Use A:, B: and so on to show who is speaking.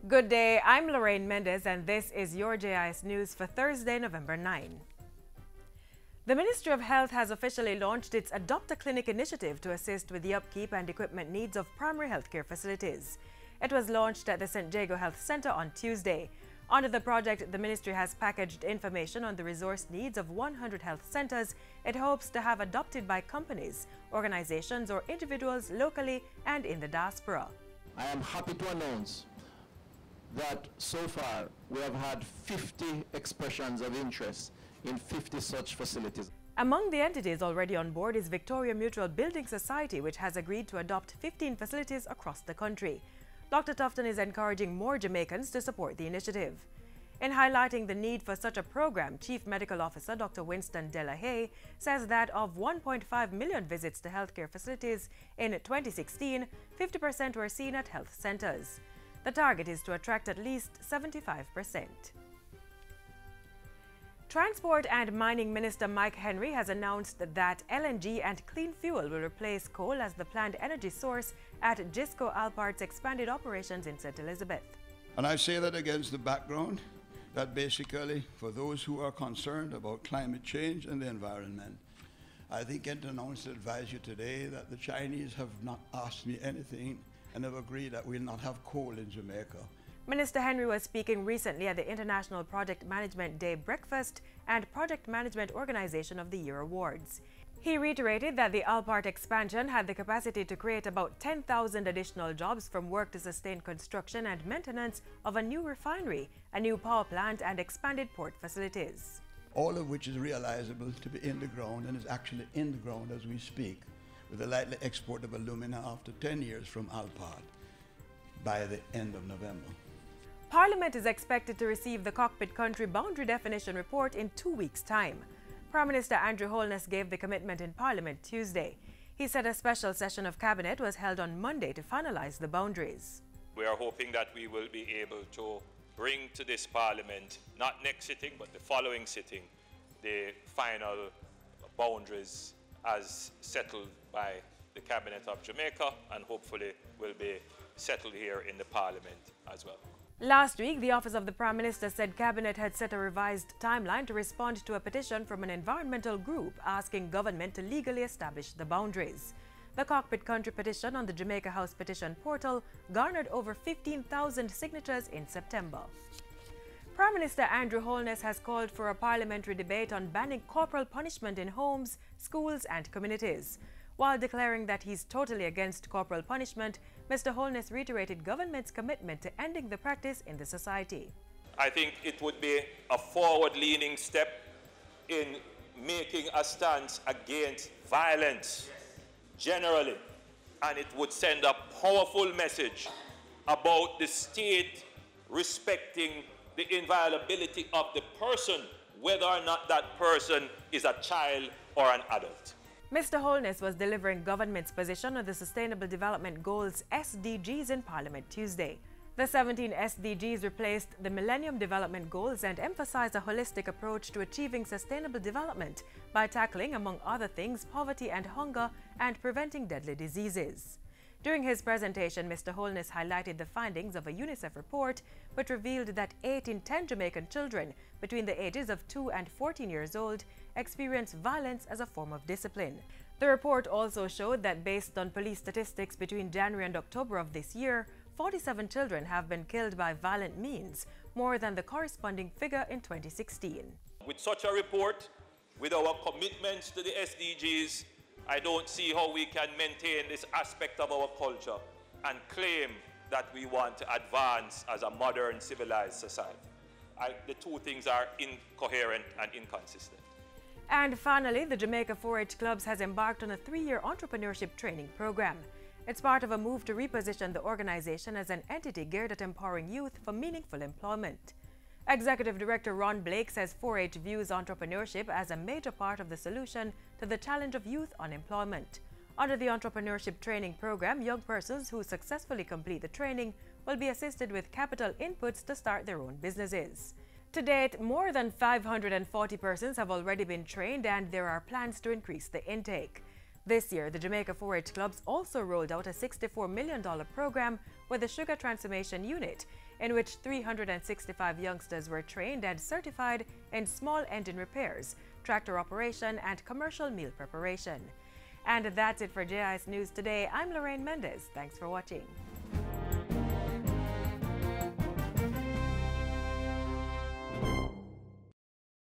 A: Good day, I'm Lorraine Mendez and this is your JIS News for Thursday, November 9. The Ministry of Health has officially launched its Adopt a Clinic initiative to assist with the upkeep and equipment needs of primary healthcare facilities. It was launched at the St. Jago Health Center on Tuesday. Under the project, the ministry has packaged information on the resource needs of 100 health centers it hopes to have adopted by companies, organizations or individuals locally and in the diaspora.
B: I am happy to announce that so far we have had 50 expressions of interest in 50 such facilities.
A: Among the entities already on board is Victoria Mutual Building Society, which has agreed to adopt 15 facilities across the country. Dr. Tufton is encouraging more Jamaicans to support the initiative. In highlighting the need for such a program, Chief Medical Officer Dr. Winston Delahaye says that of 1.5 million visits to healthcare facilities in 2016, 50% were seen at health centers. The target is to attract at least 75%. Transport and Mining Minister Mike Henry has announced that LNG and clean fuel will replace coal as the planned energy source at Gisco Alpart's expanded operations in St. Elizabeth.
C: And I say that against the background that basically for those who are concerned about climate change and the environment, I think I can also advise you today that the Chinese have not asked me anything and have agreed that we'll not have coal in Jamaica.
A: Minister Henry was speaking recently at the International Project Management Day Breakfast and Project Management Organization of the Year Awards. He reiterated that the Alpart expansion had the capacity to create about 10,000 additional jobs from work to sustain construction and maintenance of a new refinery, a new power plant and expanded port facilities.
C: All of which is realizable to be in the ground and is actually in the ground as we speak, with the lightly export of alumina after 10 years from Alpart by the end of November.
A: Parliament is expected to receive the Cockpit Country Boundary Definition Report in 2 weeks' time. Prime Minister Andrew Holness gave the commitment in Parliament Tuesday. He said a special session of Cabinet was held on Monday to finalize the boundaries.
D: We are hoping that we will be able to bring to this Parliament, not next sitting, but the following sitting, the final boundaries as settled by the Cabinet of Jamaica and hopefully will be settled here in the Parliament as well.
A: Last week, the Office of the Prime Minister said Cabinet had set a revised timeline to respond to a petition from an environmental group asking government to legally establish the boundaries. The Cockpit Country petition on the Jamaica House petition portal garnered over 15,000 signatures in September. Prime Minister Andrew Holness has called for a parliamentary debate on banning corporal punishment in homes, schools and communities. While declaring that he's totally against corporal punishment, Mr. Holness reiterated government's commitment to ending the practice in the society.
D: I think it would be a forward-leaning step in making a stance against violence generally, and it would send a powerful message about the state respecting the inviolability of the person, whether or not that person is a child or an adult.
A: Mr. Holness was delivering government's position on the Sustainable Development Goals SDGs in Parliament Tuesday. The 17 SDGs replaced the Millennium Development Goals and emphasized a holistic approach to achieving sustainable development by tackling, among other things, poverty and hunger and preventing deadly diseases. During his presentation, Mr. Holness highlighted the findings of a UNICEF report which revealed that 8 in 10 Jamaican children between the ages of 2 and 14 years old experience violence as a form of discipline. The report also showed that based on police statistics between January and October of this year, 47 children have been killed by violent means, more than the corresponding figure in 2016.
D: With such a report, with our commitments to the SDGs, I don't see how we can maintain this aspect of our culture and claim that we want to advance as a modern civilized society. The two things are incoherent and inconsistent.
A: And finally, the Jamaica 4-H Clubs has embarked on a 3-year entrepreneurship training program. It's part of a move to reposition the organization as an entity geared at empowering youth for meaningful employment. Executive Director Ron Blake says 4-H views entrepreneurship as a major part of the solution to the challenge of youth unemployment. Under the Entrepreneurship Training program, young persons who successfully complete the training will be assisted with capital inputs to start their own businesses. To date, more than 540 persons have already been trained and there are plans to increase the intake. This year, the Jamaica 4-H clubs also rolled out a $64 million program with the Sugar Transformation Unit, in which 365 youngsters were trained and certified in small engine repairs, tractor operation, and commercial meal preparation. And that's it for JIS News today. I'm Lorraine Mendez. Thanks for watching.